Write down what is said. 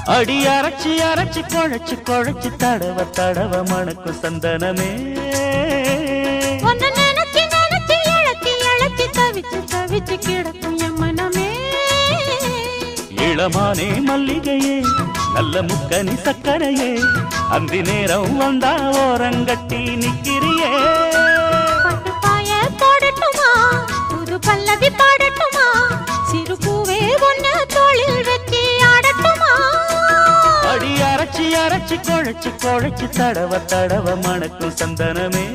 அடி அரைச்சி அரைச்சி குழைச்சி குழைச்சி தடவ தடவ மணக்கும் சந்தனமே நினைச்சு நினைச்சு இழச்சி இழச்சி தவிச்சு தவிச்சு கிடக்கும் என் மனமே இளமானே மல்லிகையே நல்ல முக்கனி சக்கரையே அந்தி நேரம் வந்தா ஓரங்கட்டி நிக்கிறியே பட்டு பாய போடட்டுமா புது பல்லவி பாடட்டுமா சிறு பூவே ஒன்னு தோளில் வச்சு ஆடட்டுமா அடி அரைச்சி அரைச்சி குழைச்சி குழைச்சி தடவ தடவ மணக்கும் சந்தனமே